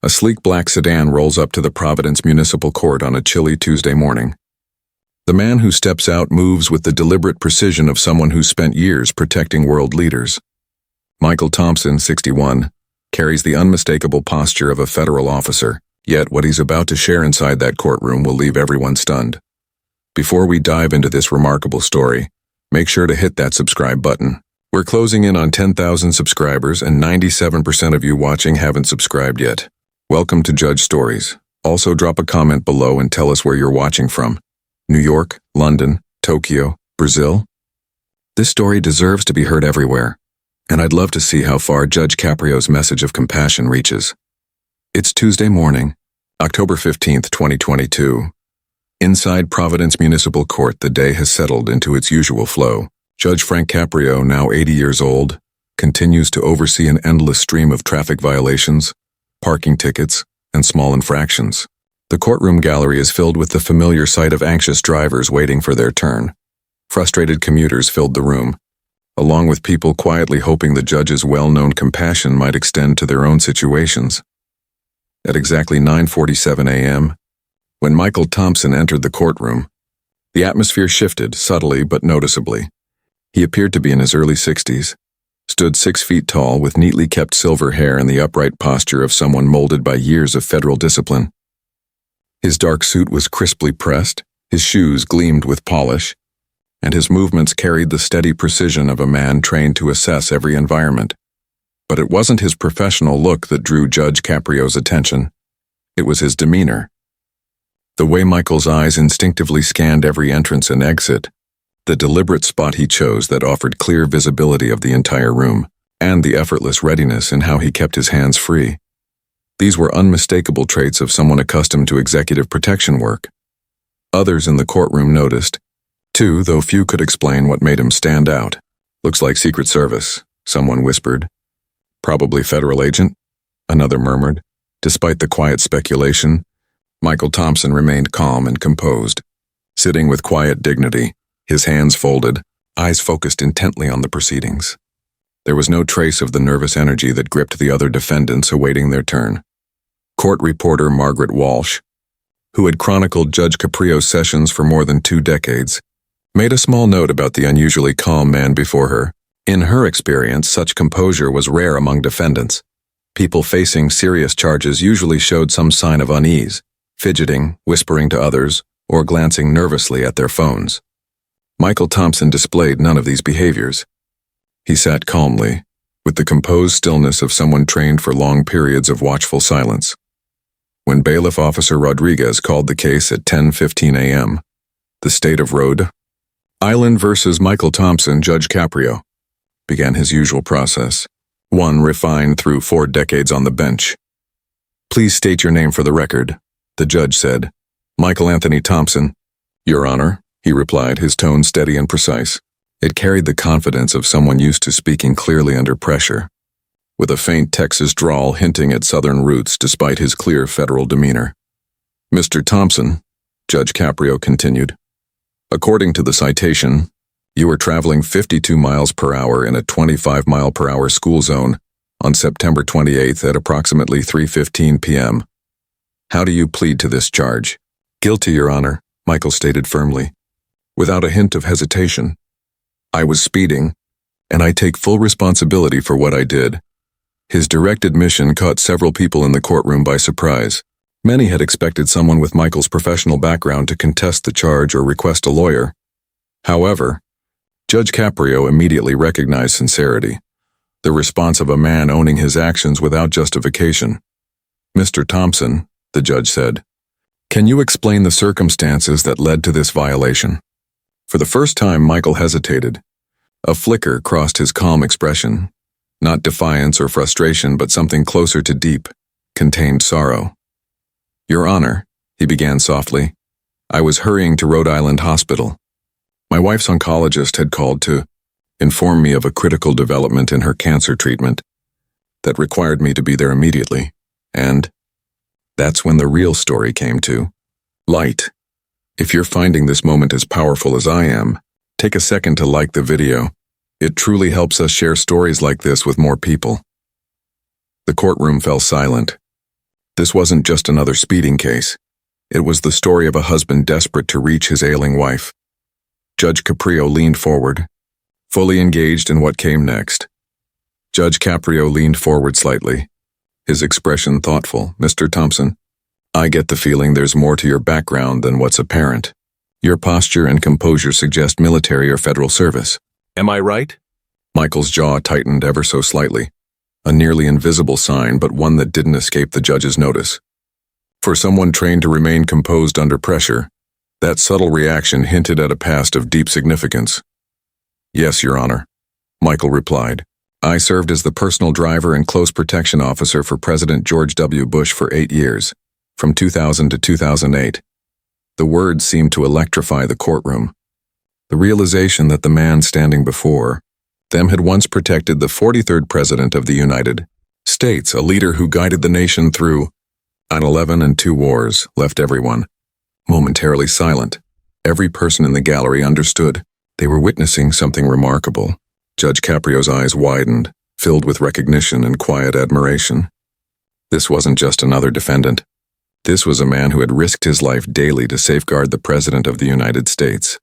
A sleek black sedan rolls up to the Providence Municipal Court on a chilly Tuesday morning. The man who steps out moves with the deliberate precision of someone who spent years protecting world leaders. Michael Thompson, 61, carries the unmistakable posture of a federal officer, yet what he's about to share inside that courtroom will leave everyone stunned. Before we dive into this remarkable story, make sure to hit that subscribe button. We're closing in on 10,000 subscribers and 97% of you watching haven't subscribed yet. Welcome to Judge Stories. Also drop a comment below and tell us where you're watching from. New York, London, Tokyo, Brazil? This story deserves to be heard everywhere, and I'd love to see how far Judge Caprio's message of compassion reaches. It's Tuesday morning, October 15th, 2022. Inside Providence Municipal Court, the day has settled into its usual flow. Judge Frank Caprio, now 80 years old, continues to oversee an endless stream of traffic violations, parking tickets, and small infractions. The courtroom gallery is filled with the familiar sight of anxious drivers waiting for their turn. Frustrated commuters filled the room, along with people quietly hoping the judge's well-known compassion might extend to their own situations. At exactly 9:47 a.m., when Michael Thompson entered the courtroom, the atmosphere shifted subtly but noticeably. He appeared to be in his early 60s, stood 6 feet tall with neatly kept silver hair and the upright posture of someone molded by years of federal discipline. His dark suit was crisply pressed, his shoes gleamed with polish, and his movements carried the steady precision of a man trained to assess every environment. But it wasn't his professional look that drew Judge Caprio's attention. It was his demeanor. The way Michael's eyes instinctively scanned every entrance and exit, the deliberate spot he chose that offered clear visibility of the entire room, and the effortless readiness in how he kept his hands free. These were unmistakable traits of someone accustomed to executive protection work. Others in the courtroom noticed, too, though few could explain what made him stand out. "Looks like Secret Service," someone whispered. "Probably federal agent," another murmured. Despite the quiet speculation, Michael Thompson remained calm and composed, sitting with quiet dignity, his hands folded, eyes focused intently on the proceedings. There was no trace of the nervous energy that gripped the other defendants awaiting their turn. Court reporter Margaret Walsh, who had chronicled Judge Caprio's sessions for more than 2 decades, made a small note about the unusually calm man before her. In her experience, such composure was rare among defendants. People facing serious charges usually showed some sign of unease, fidgeting, whispering to others, or glancing nervously at their phones. Michael Thompson displayed none of these behaviors. He sat calmly, with the composed stillness of someone trained for long periods of watchful silence. When Bailiff Officer Rodriguez called the case at 10:15 a.m., the state of Rhode Island versus Michael Thompson, Judge Caprio began his usual process, one refined through 4 decades on the bench. "Please state your name for the record," the judge said. "Michael Anthony Thompson." "Your Honor," he replied, his tone steady and precise. It carried the confidence of someone used to speaking clearly under pressure, with a faint Texas drawl hinting at Southern roots despite his clear federal demeanor. "Mr. Thompson," Judge Caprio continued, "according to the citation, you were traveling 52 miles per hour in a 25-mile-per-hour school zone on September 28th at approximately 3:15 p.m. How do you plead to this charge?" "Guilty, Your Honor," Michael stated firmly, without a hint of hesitation. "I was speeding, and I take full responsibility for what I did." His direct admission caught several people in the courtroom by surprise. Many had expected someone with Michael's professional background to contest the charge or request a lawyer. However, Judge Caprio immediately recognized sincerity, the response of a man owning his actions without justification. "Mr. Thompson," the judge said, "can you explain the circumstances that led to this violation?" For the first time, Michael hesitated. A flicker crossed his calm expression, not defiance or frustration, but something closer to deep, contained sorrow. "Your Honor," he began softly, "I was hurrying to Rhode Island Hospital. My wife's oncologist had called to inform me of a critical development in her cancer treatment that required me to be there immediately, and that's when the real story came to light. If you're finding this moment as powerful as I am, take a second to like the video. It truly helps us share stories like this with more people." The courtroom fell silent. This wasn't just another speeding case. It was the story of a husband desperate to reach his ailing wife. Judge Caprio leaned forward, fully engaged in what came next. Judge Caprio leaned forward slightly, his expression thoughtful. "Mr. Thompson, I get the feeling there's more to your background than what's apparent. Your posture and composure suggest military or federal service. Am I right?" Michael's jaw tightened ever so slightly, a nearly invisible sign, but one that didn't escape the judge's notice. For someone trained to remain composed under pressure, that subtle reaction hinted at a past of deep significance. "Yes, Your Honor," Michael replied. "I served as the personal driver and close protection officer for President George W. Bush for 8 years, from 2000 to 2008. The words seemed to electrify the courtroom. The realization that the man standing before them had once protected the 43rd President of the United States, a leader who guided the nation through 9/11 and 2 wars, left everyone momentarily silent. Every person in the gallery understood they were witnessing something remarkable. Judge Caprio's eyes widened, filled with recognition and quiet admiration. This wasn't just another defendant. This was a man who had risked his life daily to safeguard the President of the United States.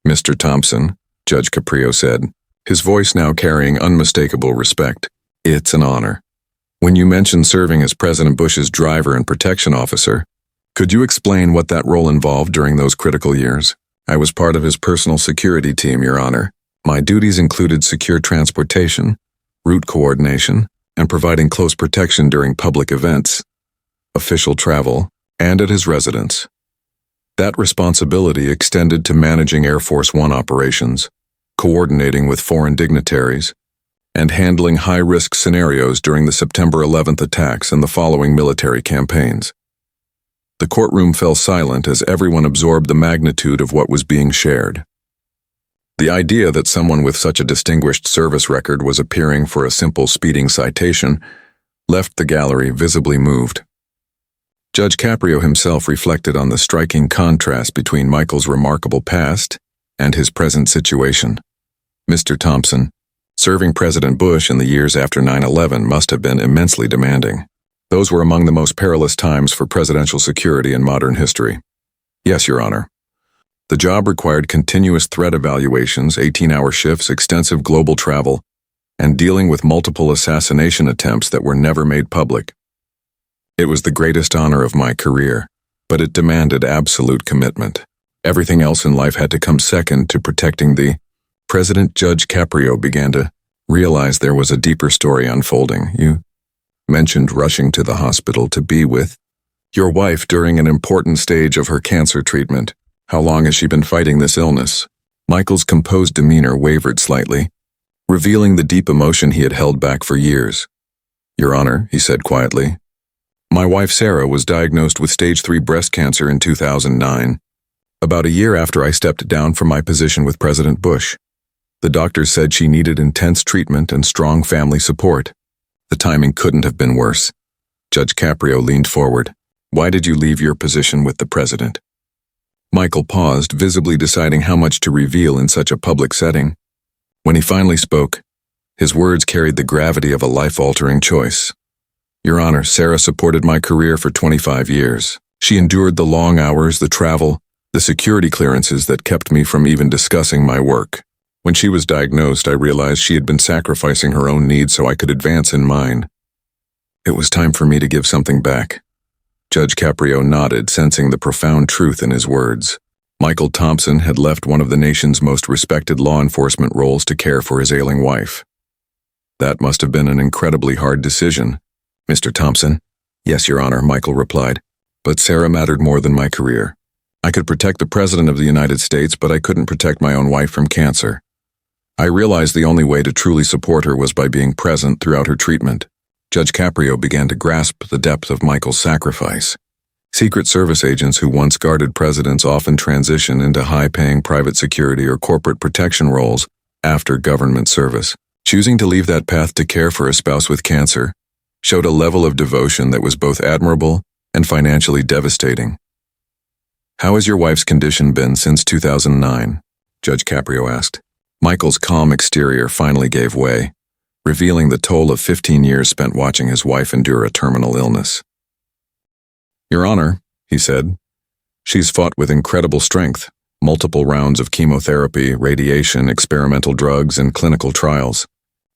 "Mr. Thompson," Judge Caprio said, his voice now carrying unmistakable respect, "it's an honor. When you mentioned serving as President Bush's driver and protection officer, could you explain what that role involved during those critical years?" "I was part of his personal security team, Your Honor. My duties included secure transportation, route coordination, and providing close protection during public events, official travel, and at his residence. That responsibility extended to managing Air Force One operations, coordinating with foreign dignitaries, and handling high-risk scenarios during the September 11th attacks and the following military campaigns." The courtroom fell silent as everyone absorbed the magnitude of what was being shared. The idea that someone with such a distinguished service record was appearing for a simple speeding citation left the gallery visibly moved. Judge Caprio himself reflected on the striking contrast between Michael's remarkable past and his present situation. "Mr. Thompson, serving President Bush in the years after 9/11 must have been immensely demanding. Those were among the most perilous times for presidential security in modern history." "Yes, Your Honor. The job required continuous threat evaluations, 18-hour shifts, extensive global travel, and dealing with multiple assassination attempts that were never made public. It was the greatest honor of my career, but it demanded absolute commitment. Everything else in life had to come second to protecting the President." Judge Caprio began to realize there was a deeper story unfolding. "You mentioned rushing to the hospital to be with your wife during an important stage of her cancer treatment. How long has she been fighting this illness?" Michael's composed demeanor wavered slightly, revealing the deep emotion he had held back for years. "Your Honor," he said quietly, "my wife Sarah was diagnosed with stage 3 breast cancer in 2009, about a year after I stepped down from my position with President Bush. The doctors said she needed intense treatment and strong family support. The timing couldn't have been worse." Judge Caprio leaned forward. "Why did you leave your position with the President?" Michael paused, visibly deciding how much to reveal in such a public setting. When he finally spoke, his words carried the gravity of a life-altering choice. "Your Honor, Sarah supported my career for 25 years. She endured the long hours, the travel, the security clearances that kept me from even discussing my work. When she was diagnosed, I realized she had been sacrificing her own needs so I could advance in mine. It was time for me to give something back." Judge Caprio nodded, sensing the profound truth in his words. Michael Thompson had left one of the nation's most respected law enforcement roles to care for his ailing wife. That must have been an incredibly hard decision. "Mr. Thompson?" "Yes, Your Honor," Michael replied. "But Sarah mattered more than my career. I could protect the President of the United States, but I couldn't protect my own wife from cancer. I realized the only way to truly support her was by being present throughout her treatment." Judge Caprio began to grasp the depth of Michael's sacrifice. Secret Service agents who once guarded presidents often transition into high-paying private security or corporate protection roles after government service. Choosing to leave that path to care for a spouse with cancer showed a level of devotion that was both admirable and financially devastating. "How has your wife's condition been since 2009? Judge Caprio asked. Michael's calm exterior finally gave way, revealing the toll of 15 years spent watching his wife endure a terminal illness. Your Honor, he said, she's fought with incredible strength, multiple rounds of chemotherapy, radiation, experimental drugs, and clinical trials.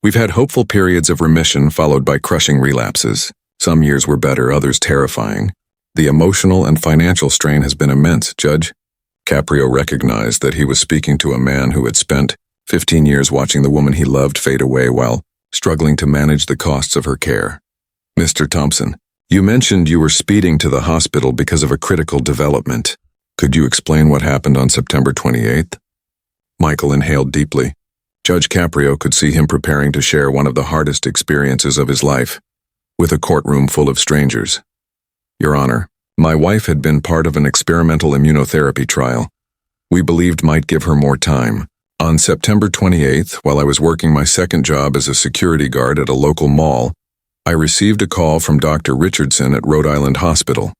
We've had hopeful periods of remission followed by crushing relapses. Some years were better, others terrifying. The emotional and financial strain has been immense, Judge. Caprio recognized that he was speaking to a man who had spent 15 years watching the woman he loved fade away while struggling to manage the costs of her care. Mr. Thompson, you mentioned you were speeding to the hospital because of a critical development. Could you explain what happened on September 28th? Michael inhaled deeply. Judge Caprio could see him preparing to share one of the hardest experiences of his life, with a courtroom full of strangers. Your Honor, my wife had been part of an experimental immunotherapy trial we believed might give her more time. On September 28th, while I was working my second job as a security guard at a local mall, I received a call from Dr. Richardson at Rhode Island Hospital.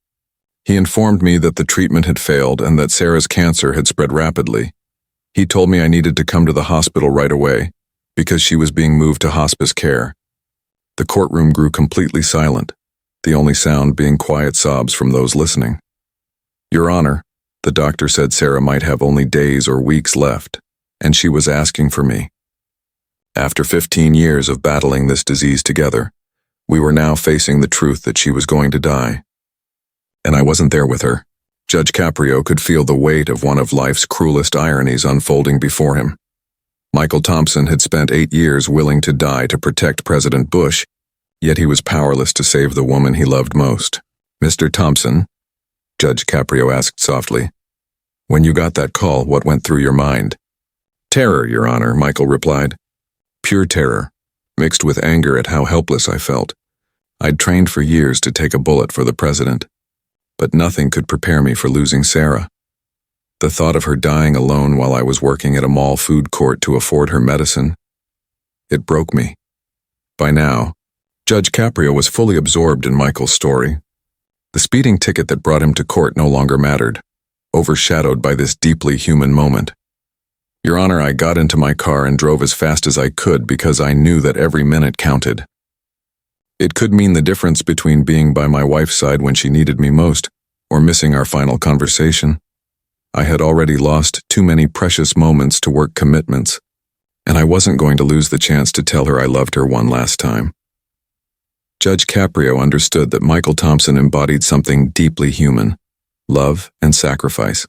He informed me that the treatment had failed and that Sarah's cancer had spread rapidly. He told me I needed to come to the hospital right away because she was being moved to hospice care. The courtroom grew completely silent, the only sound being quiet sobs from those listening. Your Honor, the doctor said Sarah might have only days or weeks left, and she was asking for me. After 15 years of battling this disease together, we were now facing the truth that she was going to die. And I wasn't there with her. Judge Caprio could feel the weight of one of life's cruelest ironies unfolding before him. Michael Thompson had spent 8 years willing to die to protect President Bush, yet he was powerless to save the woman he loved most. Mr. Thompson, Judge Caprio asked softly, when you got that call, what went through your mind? Terror, Your Honor, Michael replied. Pure terror, mixed with anger at how helpless I felt. I'd trained for years to take a bullet for the president, but nothing could prepare me for losing Sarah. The thought of her dying alone while I was working at a mall food court to afford her medicine, it broke me. By now, Judge Caprio was fully absorbed in Michael's story. The speeding ticket that brought him to court no longer mattered, overshadowed by this deeply human moment. Your Honor, I got into my car and drove as fast as I could because I knew that every minute counted. It could mean the difference between being by my wife's side when she needed me most, or missing our final conversation. I had already lost too many precious moments to work commitments, and I wasn't going to lose the chance to tell her I loved her one last time. Judge Caprio understood that Michael Thompson embodied something deeply human, love and sacrifice.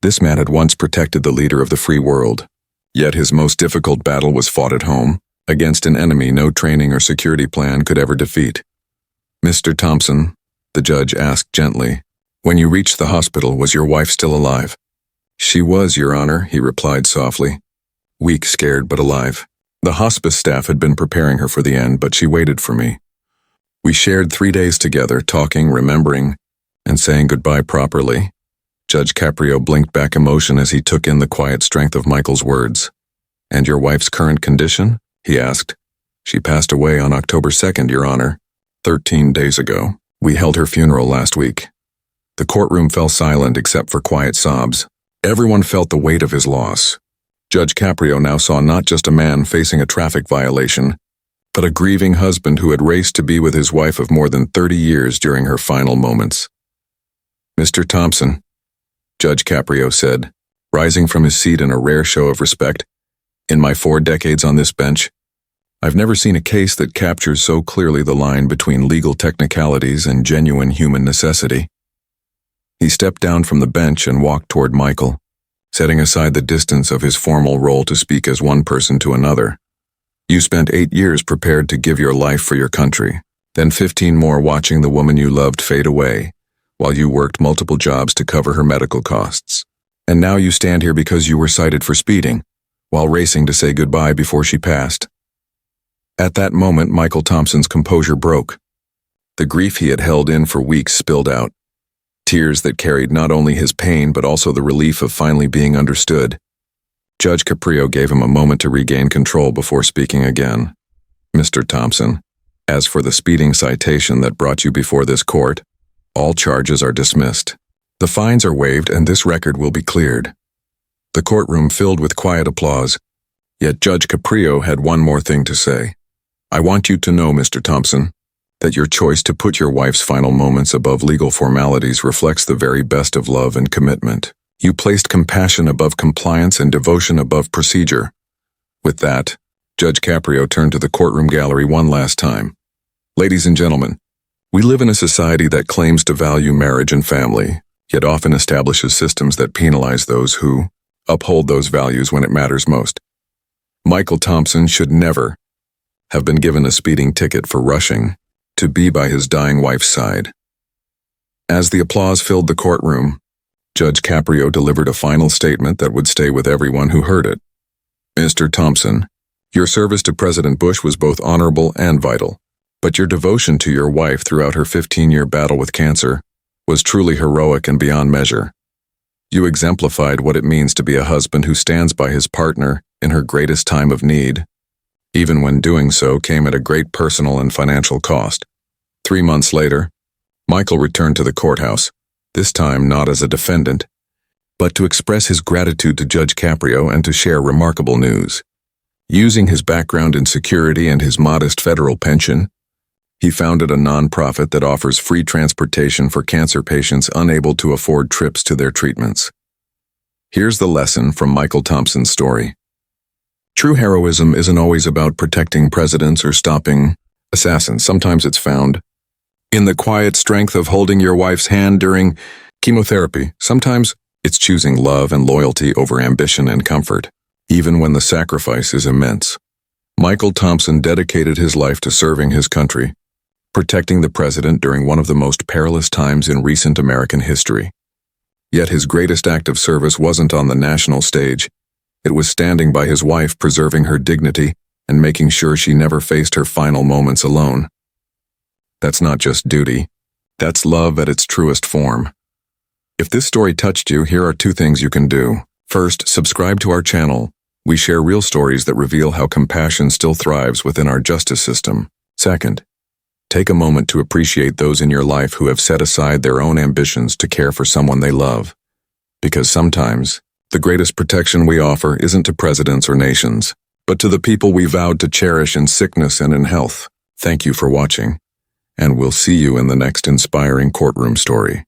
This man had once protected the leader of the free world, yet his most difficult battle was fought at home, against an enemy no training or security plan could ever defeat. Mr. Thompson, the judge asked gently, when you reached the hospital, was your wife still alive? She was, Your Honor, he replied softly. Weak, scared, but alive. The hospice staff had been preparing her for the end, but she waited for me. We shared 3 days together, talking, remembering, and saying goodbye properly. Judge Caprio blinked back emotion as he took in the quiet strength of Michael's words. And your wife's current condition? He asked. She passed away on October 2nd, Your Honor. 13 days ago. We held her funeral last week. The courtroom fell silent except for quiet sobs. Everyone felt the weight of his loss. Judge Caprio now saw not just a man facing a traffic violation, but a grieving husband who had raced to be with his wife of more than 30 years during her final moments. Mr. Thompson, Judge Caprio said, rising from his seat in a rare show of respect, in my 4 decades on this bench, I've never seen a case that captures so clearly the line between legal technicalities and genuine human necessity. He stepped down from the bench and walked toward Michael, setting aside the distance of his formal role to speak as one person to another. You spent 8 years prepared to give your life for your country, then 15 more watching the woman you loved fade away, while you worked multiple jobs to cover her medical costs. And now you stand here because you were cited for speeding, while racing to say goodbye before she passed. At that moment, Michael Thompson's composure broke. The grief he had held in for weeks spilled out. Tears that carried not only his pain but also the relief of finally being understood. Judge Caprio gave him a moment to regain control before speaking again. Mr. Thompson, as for the speeding citation that brought you before this court, all charges are dismissed. The fines are waived and this record will be cleared. The courtroom filled with quiet applause, yet Judge Caprio had one more thing to say. I want you to know, Mr. Thompson, that your choice to put your wife's final moments above legal formalities reflects the very best of love and commitment. You placed compassion above compliance and devotion above procedure. With that, Judge Caprio turned to the courtroom gallery one last time. Ladies and gentlemen, we live in a society that claims to value marriage and family, yet often establishes systems that penalize those who uphold those values when it matters most. Michael Thompson should never have been given a speeding ticket for rushing to be by his dying wife's side. As the applause filled the courtroom, Judge Caprio delivered a final statement that would stay with everyone who heard it. Mr. Thompson, your service to President Bush was both honorable and vital, but your devotion to your wife throughout her 15-year battle with cancer was truly heroic and beyond measure. You exemplified what it means to be a husband who stands by his partner in her greatest time of need, even when doing so came at a great personal and financial cost. 3 months later, Michael returned to the courthouse, this time not as a defendant, but to express his gratitude to Judge Caprio and to share remarkable news. Using his background in security and his modest federal pension, he founded a nonprofit that offers free transportation for cancer patients unable to afford trips to their treatments. Here's the lesson from Michael Thompson's story. True heroism isn't always about protecting presidents or stopping assassins. Sometimes it's found in the quiet strength of holding your wife's hand during chemotherapy. Sometimes it's choosing love and loyalty over ambition and comfort, even when the sacrifice is immense. Michael Thompson dedicated his life to serving his country, protecting the president during one of the most perilous times in recent American history. Yet his greatest act of service wasn't on the national stage. It was standing by his wife, preserving her dignity and making sure she never faced her final moments alone. That's not just duty. That's love at its truest form. If this story touched you, here are 2 things you can do. First, subscribe to our channel. We share real stories that reveal how compassion still thrives within our justice system. Second, take a moment to appreciate those in your life who have set aside their own ambitions to care for someone they love. Because sometimes, the greatest protection we offer isn't to presidents or nations, but to the people we vowed to cherish in sickness and in health. Thank you for watching, and we'll see you in the next inspiring courtroom story.